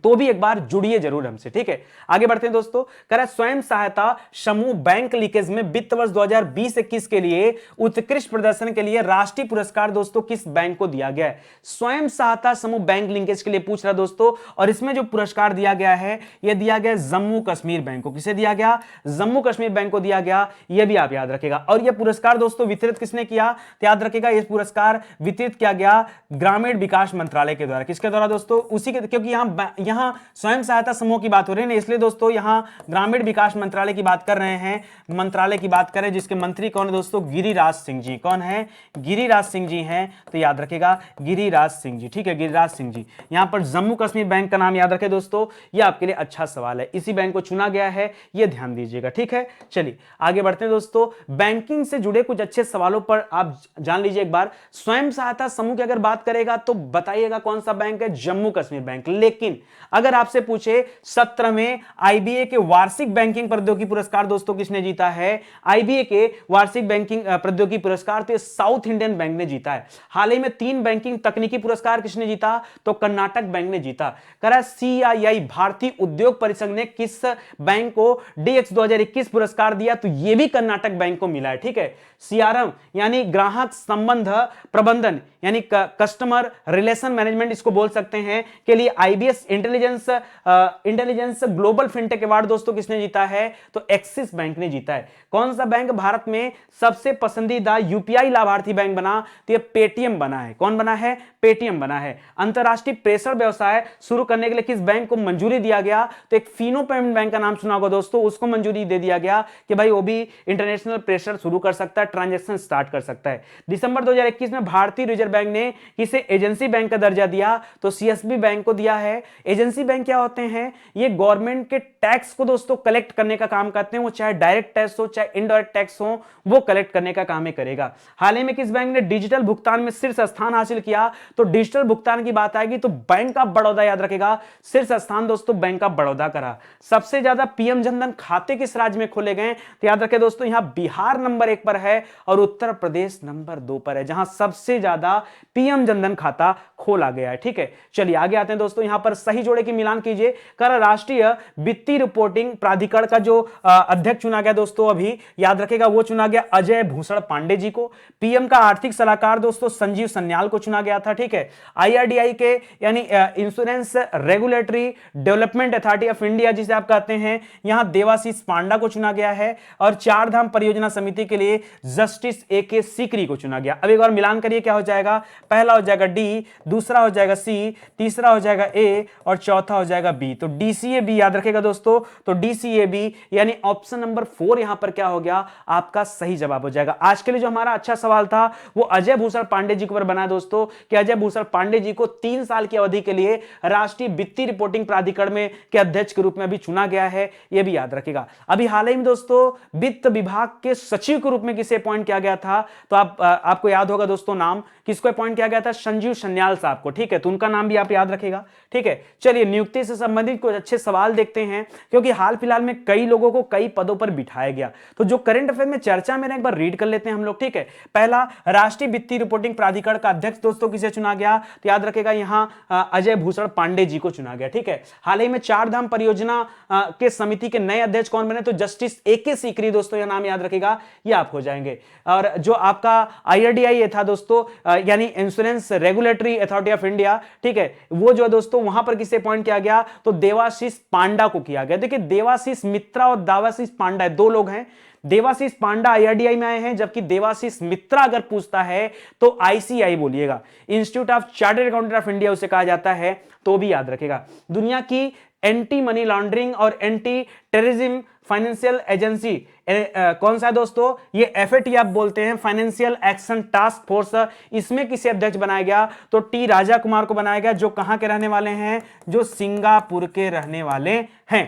तो भी एक बार जुड़िए जरूर हमसे, ठीक है। आगे बढ़ते हैं दोस्तों। कह रहा है स्वयं सहायता समूह बैंक लीकेज में वित्त वर्ष 2020-21 के लिए उत्कृष्ट प्रदर्शन के लिए राष्ट्रीय पुरस्कार दोस्तों किस बैंक को दिया गया है। स्वयं सहायता समूह बैंक लिंकेज के लिए पूछ रहा दोस्तों, और इसमें जो पुरस्कार दिया गया है, यह दिया गया जम्मू कश्मीर बैंक को। किसे दिया गया, जम्मू कश्मीर बैंक को दिया गया, यह भी आप याद रखेगा। और यह पुरस्कार दोस्तों वितरित किसने किया, तो याद रखेगा यह पुरस्कार वितरित किया गया ग्रामीण विकास मंत्रालय के द्वारा। किसके द्वारा दोस्तों, उसी के, क्योंकि यहां स्वयं सहायता समूह की बात हो रही है, इसलिए दोस्तों यहां ग्रामीण विकास मंत्रालय की बात कर रहे हैं, मंत्रालय की बात करें, जिसके मंत्री कौन है दोस्तों, गिरिराज सिंह जी। कौन है, गिरिराज सिंह जी हैं, तो याद रखेगा गिरिराज सिंह जी, ठीक है, गिरिराज सिंह जी। यहां पर जम्मू कश्मीर बैंक का नाम याद रखें दोस्तों, यह आपके लिए अच्छा सवाल है, इसी बैंक को चुना गया है, यह ध्यान दीजिएगा, ठीक है। चलिए आगे बढ़ते हैं दोस्तों। बैंकिंग से जुड़े कुछ अच्छे सवालों पर आप जान लीजिए एक बार। स्वयं सहायता समूह की अगर बात करेगा तो बताइएगा कौन सा बैंक है, जम्मू कश्मीर बैंक। लेकिन अगर आपसे पूछे 17वें आईबीए के वार्षिक बैंकिंग प्रौद्योगिकी पुरस्कार दोस्तों किसने जीता है, आईबीए के वार्षिक बैंकिंग प्रौद्योगिकी पुरस्कार तो साउथ इंडियन बैंक ने जीता है। हाल ही में 3 बैंकिंग तकनीकी पुरस्कार किसने जीता, तो कर्नाटक बैंक ने जीता। करा CII भारतीय उद्योग परिसंघ ने किस बैंक को DX 2021 पुरस्कार दिया, तो यह भी कर्नाटक बैंक को मिला है, ठीक है। CRM यानी ग्राहक संबंध प्रबंधन यानी कस्टमर रिलेशन मैनेजमेंट इसको बोल सकते हैं, के लिए IBS intelligence global fintech award दोस्तों किसने जीता है? तो एक्सिस बैंक ने जीता है। कौन सा बैंक भारत में सबसे पसंदीदा यूपीआई लाभार्थी बैंक बना? तो ये पेटीएम बना है। कौन बना है? पेटीएम बना है। अंतरराष्ट्रीय प्रेषण व्यवसाय शुरू करने के लिए किस बैंक को मंजूरी दिया गया? तो एक फिनो पेमेंट बैंक का नाम सुना होगा दोस्तों, उसको मंजूरी दे दिया गया कि भाई वो भी इंटरनेशनल प्रेशर शुरू कर सकता है, ट्रांजैक्शन स्टार्ट कर सकता है। दिसंबर 2021 में भारतीय रिजर्व बैंक ने किसे एजेंसी बैंक का दर्जा दिया? तो सीएसबी बैंक को दिया है। एजेंसी बैंक क्या होते हैं? ये गवर्नमेंट के टैक्स को दोस्तों कलेक्ट करने का काम करते हैं, वो चाहे डायरेक्ट टैक्स हो चाहे इनडायरेक्ट टैक्स हो, वो कलेक्ट करने का काम ही करेगा। हाल ही में किस बैंक ने डिजिटल भुगतान में शीर्ष स्थान हासिल किया? तो डिजिटल भुगतान की बात आएगी तो बैंक ऑफ बड़ौदा याद रखेगा, शीर्ष स्थान दोस्तों बैंक ऑफ बड़ौदा का रहा। सबसे ज्यादा पीएम जनधन खाते किस राज्य में खोले गए? तो याद रखें दोस्तों, यहां बिहार नंबर 1 पर है और उत्तर प्रदेश नंबर 2 पर है, जहां सबसे ज्यादा पीएम जनधन खाता खोला गया है। ठीक है, चलिए आगे आते हैं दोस्तों। यहां पर सही जोड़े की मिलान कीजिए। कर राष्ट्रीय वित्तीय रिपोर्टिंग प्राधिकरण का जो अध्यक्ष चुना गया दोस्तों, अभी याद रखेगा वो चुना गया अजय भूषण पांडे जी को। पीएम का आर्थिक सलाहकार दोस्तों संजीव सन्याल को चुना गया था। ठीक है, आईआरडीआई के यानी insurance regulatory development authority of India जिसे आप कहते हैं, यहां देवाशीष पांडा को चुना गया है। और चार धाम परियोजना समिति के लिए जस्टिस ए.के. सीकरी को चुना गया। अब एक बार मिलान करिए, क्या हो जाएगा? पहला हो जाएगा डी, दूसरा हो जाएगा सी, तीसरा हो जाएगा ए और चौथा हो जाएगा बी। तो डीसीए-बी याद रखेगा दोस्तों, तो डीसीए-बी यानी ऑप्शन नंबर 4 यहां पर क्या हो गया? आपका सही जवाब हो जाएगा। आज के लिए जो हमारा अच्छा सवाल था वो अजय भूषण पांडे जी के ऊपर बना दोस्तों, कि अजय भूषण पांडे जी को 3 साल की अवधि के लिए राष्ट्रीय वित्तीय रिपोर्टिंग प्राधिकरण में के अध्यक्ष के रूप में भी चुना गया है, यह भी याद रखेगा। अभी हाल ही में दोस्तों वित्त विभाग के सचिव के रूप में किसे अपॉइंट किया गया था? तो आपको याद होगा दोस्तों, नाम किसको अपॉइंट किया गया था? संजीव सन्याल साहब को। ठीक है, तो उनका नाम भी आप याद रखेगा। ठीक है, चलिए नियुक्ति से संबंधित कुछ अच्छे सवाल देखते हैं, क्योंकि हाल फिलहाल में कई लोगों को कई पदों पर बिठाया गया। तो जो करंट अफेयर में चर्चा में एक बार रीड कर लेते हैं हम लोग। ठीक है, पहला राष्ट्रीय वित्तीय रिपोर्टिंग प्राधिकरण का अध्यक्ष दोस्तों किसे चुना गया? तो याद रखेगा यहां अजय भूषण पांडे जी को चुना गया। ठीक है, हाल ही में चार धाम परियोजना के समिति के नए अध्यक्ष कौन बने? तो जस्टिस ए.के. सीकरी दोस्तों, यह नाम याद रखेगा, ये आप हो जाएंगे। और जो आपका आईआरडीआई था दोस्तों, यानी insurance regulatory authority of India, ठीक है, वो जो दोस्तों वहां पर किसे अपॉइंट किया गया? तो देवाशीष पांडा को किया गया। देखिए देवाशीष मित्रा और देवाशीष पांडा दो लोग हैं। देवाशीष पांडा आईआरडीआई में आए हैं, जबकि देवाशीष मित्रा अगर पूछता है तो आईसीआई बोलिएगा, institute of chartered accountant of India उसे कहा जाता है, तो भी याद रखेगा। दुनिया की एंटी मनी लॉन्ड्रिंग और एंटी टेररिज्म फाइनेंशियल एजेंसी कौन सा है दोस्तों? ये एफएटीएफ बोलते हैं, फाइनेंशियल एक्शन टास्क फोर्स। इसमें किसे अध्यक्ष बनाया गया? तो टी राजा कुमार को बनाया गया, जो कहां के रहने वाले हैं? जो सिंगापुर के रहने वाले हैं।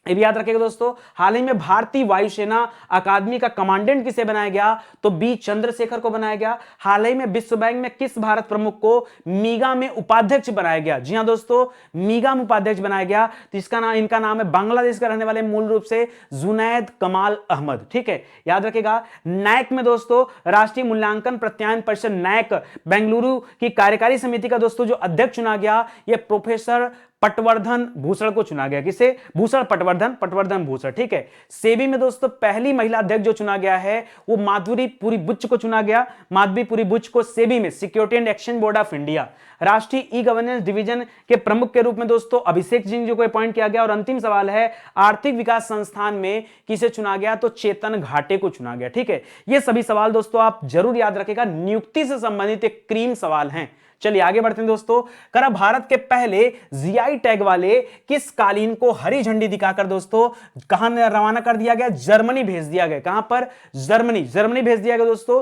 ये भी याद रखिएगा दोस्तों। हाल ही में भारतीय वायुसेना अकादमी का कमांडेंट किसे बनाया गया? तो बी चंद्रशेखर को बनाया गया। हाल ही में विश्व बैंक में किस भारत प्रमुख को मीगा में उपाध्यक्ष बनाया गया? जी हां दोस्तों, मीगा में उपाध्यक्ष बनाया गया। तो इसका नाम, इनका नाम है, बांग्लादेश का रहने वाले मूल रूप से जुनैद कमाल अहमद। ठीक है, याद रखिएगा। नैक में दोस्तों राष्ट्रीय मूल्यांकन प्रत्यायन परिषद नैक बेंगलुरु की कार्यकारी समिति का दोस्तों जो अध्यक्ष चुना गया, यह प्रोफेसर पटवर्धन भूषण को चुना गया। किसे? भूषण पटवर्धन भूषण। ठीक है, सेबी में दोस्तों पहली महिला अध्यक्ष जो चुना गया है वो माधुरी पुरी बुच्च को चुना गया। माधवी पुरी बुच्च को सेबी में, security and exchange board of India, राष्ट्रीय ई गवर्नेंस डिवीजन के प्रमुख के रूप में दोस्तों अभिषेक सिंह जी को अपॉइंट किया गया। और अंतिम सवाल है, आर्थिक विकास संस्थान में किसे चुना गया? तो चेतन घाटे को चुना गया। ठीक है, ये सभी सवाल दोस्तों आप जरूर याद रखेगा, नियुक्ति से संबंधित एक क्रीम सवाल हैं। चलिए आगे बढ़ते हैं दोस्तों। करा भारत के पहले जीआई टैग वाले किस कालीन को हरी झंडी दिखाकर दोस्तों कहां रवाना कर दिया गया? जर्मनी भेज दिया गया। कहां पर? जर्मनी भेज दिया गया दोस्तों।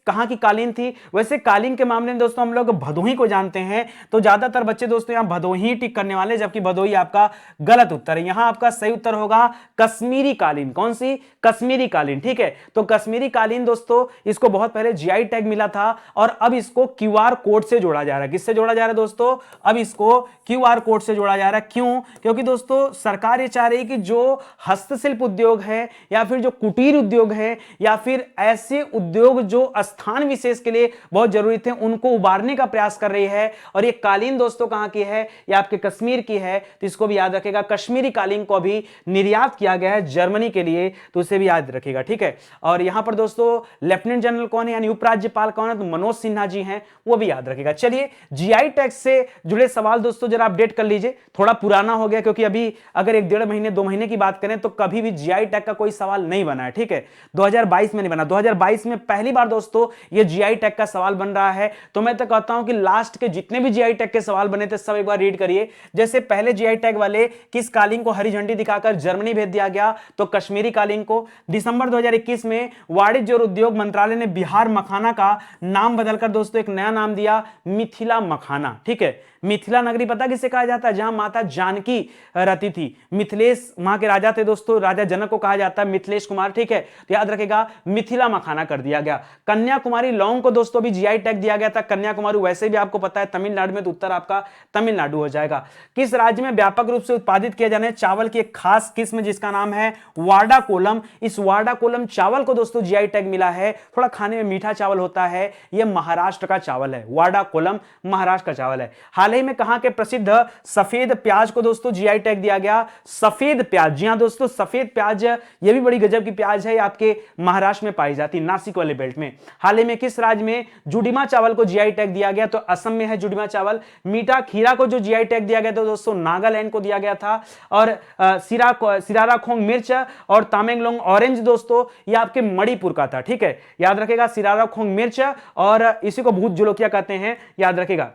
कहां की कालीन थी? वैसे कालीन के मामले में दोस्तों हम लोग भदोही को जानते हैं, तो ज्यादातर बच्चे दोस्तों यहां भदोही टिक करने वाले, जबकि भदोही आपका गलत उत्तर है। यहां आपका सही उत्तर होगा कश्मीरी कालीन। कौन सी? कश्मीरी कालीन। ठीक है, तो कश्मीरी कालीन दोस्तों इसको बहुत पहले जीआई टैग मिला था और अब इसको क्यूआर कोड से जोड़ा जा रहा है। किससे जोड़ा जा रहा है दोस्तों? अब इसको क्यूआर कोड से जोड़ा जा रहा है। क्यों? क्योंकि दोस्तों सरकार ये चाह रही है कि जो हस्तशिल्प उद्योग है या फिर जो कुटीर उद्योग है या फिर ऐसे उद्योग जो स्थान विशेष के लिए बहुत जरूरी थे, उनको उबारने का प्रयास कर रही है। और ये कालीन दोस्तों कहां की है? ये आपके कश्मीर की है, तो इसको भी याद रखेगा। कश्मीरी कालीन को भी निर्यात किया गया है जर्मनी के लिए, तो उसे भी याद रखेगा। ठीक है, और यहां पर दोस्तों लेफ्टिनेंट जनरल कौन है यानी उपराज्यपाल कौन है? तो मनोज सिन्हा जी हैं, वो भी याद रखेगा। चलिए जीआई टैग से जुड़े सवाल दोस्तों जरा अपडेट कर लीजिए, थोड़ा पुराना हो गया क्योंकि अभी अगर 1-1.5 महीने 2 महीने की बात करें तो कभी भी जीआई टैग का कोई सवाल नहीं बना है, ठीक है। 2022 में नहीं बना, 2022 में पहली बार दोस्तों ये जीआई टैग का सवाल बन रहा है। तो मैं तो कहता हूं कि लास्ट के जितने भी जीआई टैग के सवाल बने थे सब एक बार रीड करिए। जैसे पहले जीआई टैग वाले किस कालीन को हरी झंडी दिखाकर जर्मनी भेज दिया गया, तो कश्मीरी कालीन को। दिसंबर 2021 में वाणिज्य और उद्योग मंत्रालय ने बिहार मखाना का नाम बदलकर दोस्तों एक नया नाम दिया, मिथिला मखाना, ठीक है। मिथिला नगरी पता किसे कहा जाता है, जहां माता जानकी रहती थी। मिथिलेश वहां के राजा थे दोस्तों, राजा जनक को कहा जाता है मिथिलेश कुमार, ठीक है। तो याद रखेगा मिथिला मखाना कर दिया गया। कन्याकुमारी लौंग को दोस्तों भी जीआई टैग दिया गया था। कन्याकुमारी वैसे भी आपको पता है तमिलनाडु में, तो उत्तर आपका तमिलनाडु हो जाएगा। किस राज्य में व्यापक रूप से उत्पादित किया जाने चावल की एक खास किस्म जिसका नाम है वाडा कोलम, इस वाडा कोलम चावल को दोस्तों जीआई टैग मिला है। थोड़ा खाने में मीठा चावल होता है, यह महाराष्ट्र का चावल है। वाडा कोलम महाराष्ट्र का चावल है। हाल ही में कहां के प्रसिद्ध सफेद प्याज को दोस्तों जीआई टैग दिया गया, सफेद प्याज। जी हां दोस्तों, सफेद प्याज यह भी बड़ी गजब की प्याज है, आपके महाराष्ट्र में पाई जाती, नासिक वाले बेल्ट में। हाल ही में किस राज्य में जुडिमा चावल को जीआई टैग दिया गया, तो असम में है जुडिमा चावल। मीठा खीरा को जो जीआई टैग दिया गया तो दोस्तों नागालैंड को दिया गया था। और सिराराखोंग मिर्च और तामेंगलोंग ऑरेंज दोस्तों ये आपके मणिपुर का था, ठीक है। याद रखेगा सिराराखोंग मिर्च, और इसी को भूत जोलोकिया कहते हैं, याद रखेगा।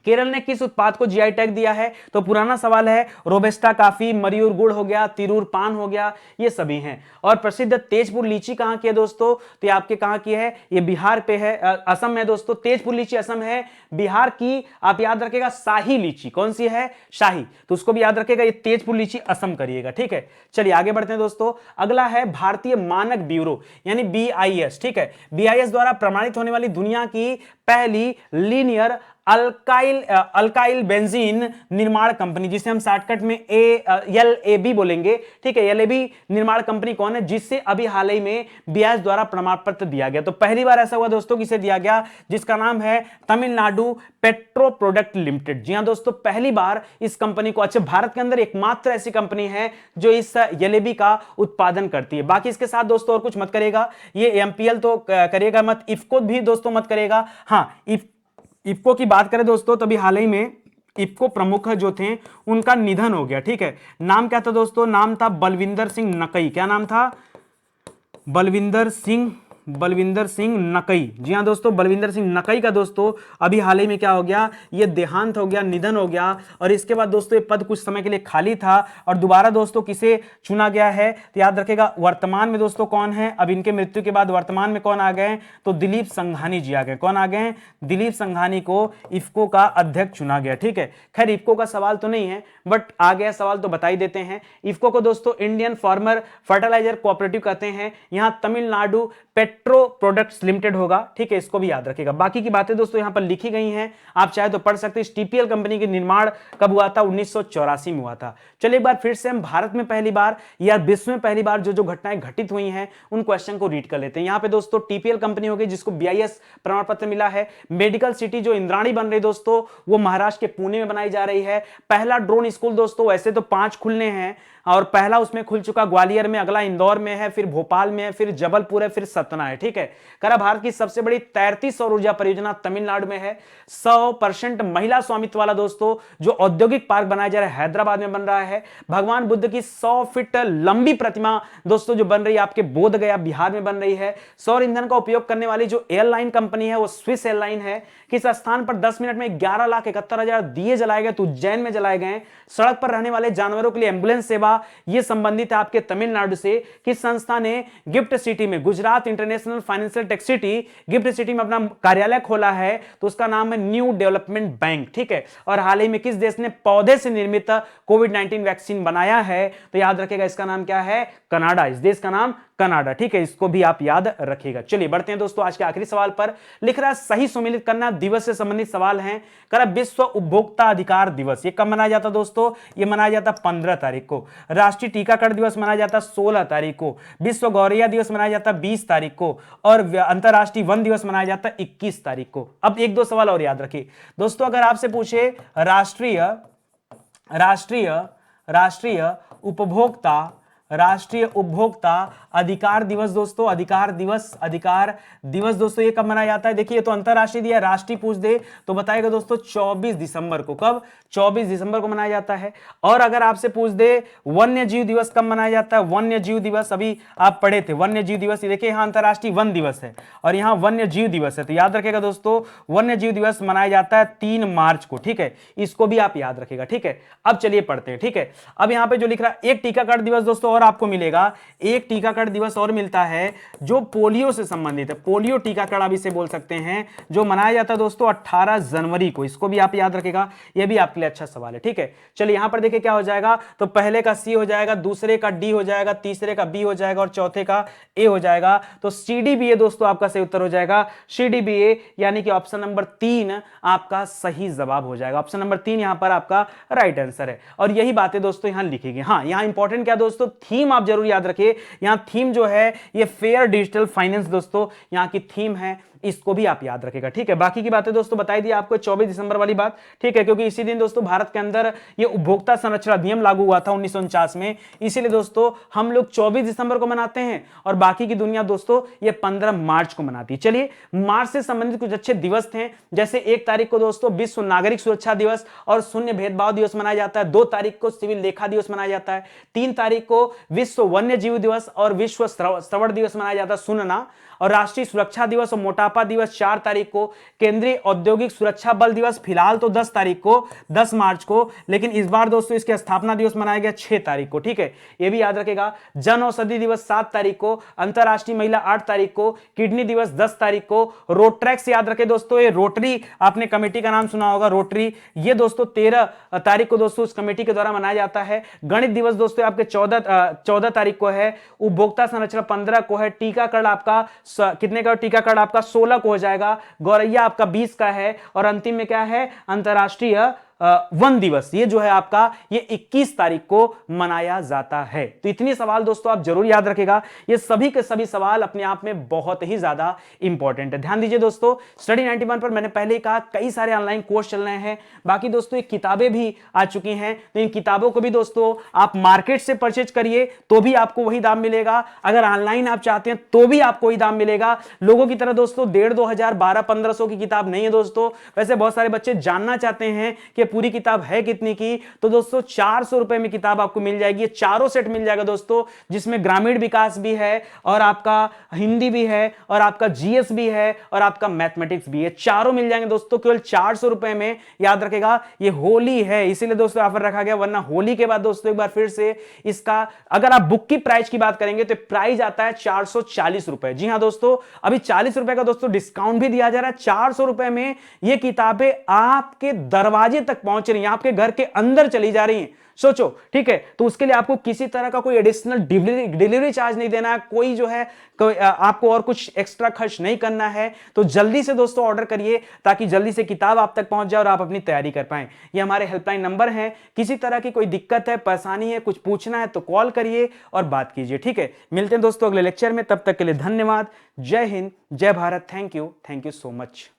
केरल ने किस उत्पाद को जीआई टैग दिया है, तो पुराना सवाल है, रोबस्टा कॉफी, मयूर गुड़ हो गया, तिरूर पान हो गया, ये सभी हैं। और प्रसिद्ध तेजपुर लीची कहां की है दोस्तों, तो ये आपके कहां की है, ये बिहार पे है, असम में दोस्तों। तेजपुर लीची असम है, बिहार की आप याद रखेगा शाही लीची, कौन सी है, शाही, तो उसको भी याद रखेगा, ये तेजपुर लीची असम करिएगा, ठीक है। चलिए आगे बढ़ते हैं दोस्तों। अगला है भारतीय मानक ब्यूरो यानी बीआईएस, ठीक है। बीआईएस द्वारा प्रमाणित होने वाली दुनिया की पहली लीनियर अल्काइल बेंजीन निर्माण कंपनी, जिसे हम शॉर्टकट में LAB बोलेंगे, ठीक है। LAB निर्माण कंपनी कौन है, जिससे अभी हाल ही में बीआईएस द्वारा प्रमाण पत्र दिया गया। तो पहली बार ऐसा हुआ दोस्तों किसे दिया गया, जिसका नाम है तमिलनाडु पेट्रो प्रोडक्ट लिमिटेड। जी हां दोस्तों, पहली बार इस कंपनी को, अच्छा भारत के अंदर एकमात्र ऐसी कंपनी है जो इस LAB का उत्पादन करती है। बाकी इसके साथ दोस्तों और कुछ मत करेगा, ये MPL तो करिएगा मत, इफको भी दोस्तों मत करेगा। हाँ, इफको की बात करें दोस्तों, तभी हाल ही में इफको प्रमुख जो थे उनका निधन हो गया, ठीक है। नाम क्या था दोस्तों, नाम था बलविंदर सिंह नकई। क्या नाम था, बलविंदर सिंह नकई। जी हां दोस्तों, बलविंदर सिंह नकई का दोस्तों अभी हाल ही में क्या हो गया, ये देहांत हो गया, निधन हो गया। और इसके बाद दोस्तों ये पद कुछ समय के लिए खाली था और दोबारा दोस्तों किसे चुना गया है, तो याद रखेगा वर्तमान में दोस्तों कौन है, अब इनके मृत्यु के बाद वर्तमान में कौन आ गए, तो दिलीप संघानी जी आ गए। कौन आ गए, दिलीप संघानी को इफको का अध्यक्ष चुना गया, ठीक है। खैर इफको का सवाल तो नहीं है, बट आ गया सवाल तो बता ही देते हैं। इफको को दोस्तों इंडियन फार्मर फर्टिलाइजर कोऑपरेटिव कहते हैं। यहां तमिलनाडु पेट्रो प्रोडक्ट्स लिमिटेड होगा, ठीक है, इसको भी याद रखिएगा। बाकी की बातें दोस्तों यहां पर लिखी गई हैं, आप चाहे तो पढ़ सकते हैं। टीपीएल कंपनी के निर्माण कब हुआ था, 1984 में हुआ था। चलिए एक बार फिर से हम भारत में पहली बार या विश्व में पहली बार जो घटनाएं घटित हुई हैं उन क्वेश्चन को रीड कर लेते हैं। यहां पे दोस्तों टीपीएल कंपनी होगी जिसको बीआईएस प्रमाण पत्र मिला है। मेडिकल सिटी जो इंद्राणी बन रही दोस्तों, वो महाराष्ट्र के पुणे में बनाई जा रही है। पहला ड्रोन स्कूल दोस्तों, वैसे तो 5 खुलने हैं और पहला उसमें खुल चुका ग्वालियर में, अगला इंदौर में है, फिर भोपाल में है, फिर जबलपुर है, फिर सतना है, ठीक है। करा भारत की सबसे बड़ी तैरती सौर ऊर्जा परियोजना तमिलनाडु में है। 100% महिला स्वामित्व वाला दोस्तों जो औद्योगिक पार्क बनाया जा रहा है हैदराबाद में बन रहा है। भगवान बुद्ध की 100 फीट लंबी प्रतिमा दोस्तों जो बन रही है आपके बोध गया बिहार में बन रही है। सौर ईंधन का उपयोग करने वाली जो एयरलाइन कंपनी है वो स्विस एयरलाइन है। किस स्थान पर 10 मिनट में 11,71,000 दिए जलाए गए, तो उज्जैन में जलाए गए। सड़क पर रहने वाले जानवरों के लिए एम्बुलेंस सेवा, यह संबंधित है आपके तमिलनाडु से। किस संस्था ने गिफ्ट सिटी में, Gujarat international financial tech city gift city में अपना कार्यालय खोला है, तो उसका नाम है न्यू डेवलपमेंट बैंक, ठीक है। और हाल ही में किस देश ने पौधे से निर्मित कोविड-19 वैक्सीन बनाया है, तो याद रखेगा इसका नाम क्या है, कनाडा। इस देश का नाम कनाडा, ठीक है, इसको भी आप याद रखिएगा। चलिए बढ़ते हैं दोस्तों आज के आखिरी सवाल पर। लिख रहा है सही सुमेलित करना दिवस से संबंधित सवाल हैं। करा विश्व उपभोक्ता अधिकार दिवस ये कब मनाया जाता दोस्तों, ये मनाया जाता 15 तारीख को। राष्ट्रीय टीकाकरण दिवस मनाया जाता 16 तारीख को। विश्व गौरैया दिवस मनाया जाता 20 तारीख को और अंतरराष्ट्रीय वन दिवस मनाया जाता 21 तारीख को। अब 1-2 सवाल और याद रखिए दोस्तों, अगर आपसे पूछे राष्ट्रीय उपभोक्ता राष्ट्रीय उपभोक्ता अधिकार दिवस दोस्तों, अधिकार दिवस दोस्तों ये कब मनाया जाता है? देखिए ये तो अंतरराष्ट्रीय दिया, राष्ट्रीय पूछ दे तो बताएगा दोस्तों 24 दिसंबर को। कब? 24 दिसंबर को मनाया जाता है। और अगर आपसे पूछ दे वन्य जीव दिवस कब मनाया जाता है? वन्य जीव दिवस अभी आप पढ़े थे, वन्य जीव दिवस। देखिए यहां अंतरराष्ट्रीय वन दिवस है और यहां वन्य जीव दिवस है, तो याद रखेगा दोस्तों वन्य जीव दिवस मनाया जाता है 3 मार्च को। ठीक है, इसको भी आप याद रखेगा। ठीक है, अब चलिए पढ़ते हैं। ठीक है, अब यहां पे जो लिख रहा है एक टीकाकरण दिवस दोस्तों और आपको मिलेगा, एक टीकाकरण दिवस और मिलता है जो पोलियो से संबंधित है। पोलियो टीकाकरण आप इसे बोल सकते हैं, जो मनाया जाता है दोस्तों 18 जनवरी को। इसको भी आप याद रखेगा, यह भी आपके लिए अच्छा सवाल है। ठीक है, चलिए यहां पर देखिए क्या हो जाएगा, तो पहले का सी हो जाएगा, दूसरे का डी हो जाएगा, तीसरे का बी हो जाएगा और चौथे का ए हो जाएगा। तो सीडीबीए दोस्तों आपका सही उत्तर हो जाएगा, सीडीबीए, यानी कि ऑप्शन नंबर 3 आपका सही जवाब हो जाएगा। ऑप्शन नंबर 3 यहां पर आपका राइट आंसर है और यही बातें दोस्तों यहां लिखेंगे। हाँ, यहां इंपॉर्टेंट क्या दोस्तों, थीम आप जरूर याद रखिए। यहां थीम जो है ये फेयर डिजिटल फाइनेंस दोस्तों यहां की थीम है, इसको भी आप याद रखेगा। ठीक है, बाकी की बातें दोस्तों बताई दी आपको 24 दिसंबर वाली बात। ठीक है, क्योंकि इसी दिन दोस्तों भारत के अंदर ये उपभोक्ता संरक्षण अधिनियम लागू हुआ था 1949 में, इसीलिए दोस्तों हम लोग 24 दिसंबर को मनाते हैं और बाकी की दुनिया दोस्तों ये 15 मार्च को मनाती है। चलिए मार्च से संबंधित कुछ अच्छे दिवस थे, जैसे 1 तारीख को दोस्तों विश्व नागरिक सुरक्षा दिवस और शून्य भेदभाव दिवस मनाया जाता है। 2 तारीख को सिविल लेखा दिवस मनाया जाता है। 3 तारीख को विश्व वन्य जीव दिवस और विश्व श्रवण दिवस मनाया जाता है, सुनना। और राष्ट्रीय सुरक्षा दिवस और मोटापा दिवस 4 तारीख को। केंद्रीय औद्योगिक सुरक्षा बल दिवस फिलहाल तो 10 तारीख को, 10 मार्च को, लेकिन इस बार दोस्तों इसके स्थापना दिवस मनाया गया 6 तारीख को। ठीक है, यह भी याद रखेगा। जन औषधि दिवस 7 तारीख को, अंतरराष्ट्रीय महिला 8 तारीख को, किडनी दिवस 10 तारीख को, रोट्रैक्स याद रखे दोस्तों, ये रोटरी आपने कमेटी का नाम सुना होगा, रोटरी, ये दोस्तों 13 तारीख को दोस्तों उस कमेटी के द्वारा मनाया जाता है। गणित दिवस दोस्तों आपके 14 तारीख को है। उपभोक्ता संरक्षण 15 को है। टीकाकरण आपका कितने का? टीकाकरण आपका 16 को हो जाएगा। गौरैया आपका 20 का है और अंतिम में क्या है? अंतरराष्ट्रीय वन दिवस, ये जो है आपका ये 21 तारीख को मनाया जाता है। तो इतने सवाल दोस्तों आप जरूर याद रखेगा, ये सभी के सभी सवाल अपने आप में बहुत ही ज्यादा इंपॉर्टेंट है। ध्यान दीजिए दोस्तों, स्टडी 91 पर मैंने पहले ही कहा कई सारे ऑनलाइन कोर्स चल रहे हैं। बाकी दोस्तों ये किताबें भी आ चुकी हैं, तो इन किताबों को भी दोस्तों आप मार्केट से परचेज करिए तो भी आपको वही दाम मिलेगा। अगर ऑनलाइन आप चाहते हैं तो भी आपको वही दाम मिलेगा। लोगों की तरह दोस्तों 1,500, 2,000, 1200-1500 की किताब नहीं है दोस्तों। वैसे बहुत सारे बच्चे जानना चाहते हैं कि पूरी किताब है कितनी की, तो दोस्तों 400 रुपए में किताब आपको मिल जाएगी। चारों सेट मिल जाएगा दोस्तों, जिसमें ग्रामीण विकास भी है और आपका हिंदी भी है और आपका जीएस भी है और आपका मैथमेटिक्स भी है। चारों मिल जाएंगे दोस्तों केवल 400 रुपए में। याद रखेगा ये होली है इसीलिए दोस्तों ऑफर रखा गया, वरना होली के बाद दोस्तों एक बार फिर से इसका अगर आप बुक की प्राइस की बात करेंगे तो प्राइस आता है 440 रुपए। जी हां दोस्तों, अभी 40 रुपए का दोस्तों डिस्काउंट भी दिया जा रहा है। 400 रुपए में ये किताबें आपके दरवाजे तक पहुंच रही हैं, आपके घर के अंदर चली जा रही हैं। सोचो, ठीक है, तो उसके लिए आपको किसी तरह का कोई एडिशनल डिलीवरी चार्ज नहीं देना है, कोई जो है आपको और कुछ एक्स्ट्रा खर्च नहीं करना है। तो जल्दी से दोस्तों ऑर्डर करिए ताकि जल्दी से किताब आप तक पहुंच जाए और आप अपनी तैयारी कर पाएं। ये हमारे हेल्पलाइन नंबर हैं, किसी तरह की कोई दिक्कत है, परेशानी है, कुछ पूछना है तो कॉल करिए और बात कीजिए। ठीक है, मिलते हैं दोस्तों अगले लेक्चर में, तब तक के लिए धन्यवाद। जय हिंद, जय Bharat. Thank you so much.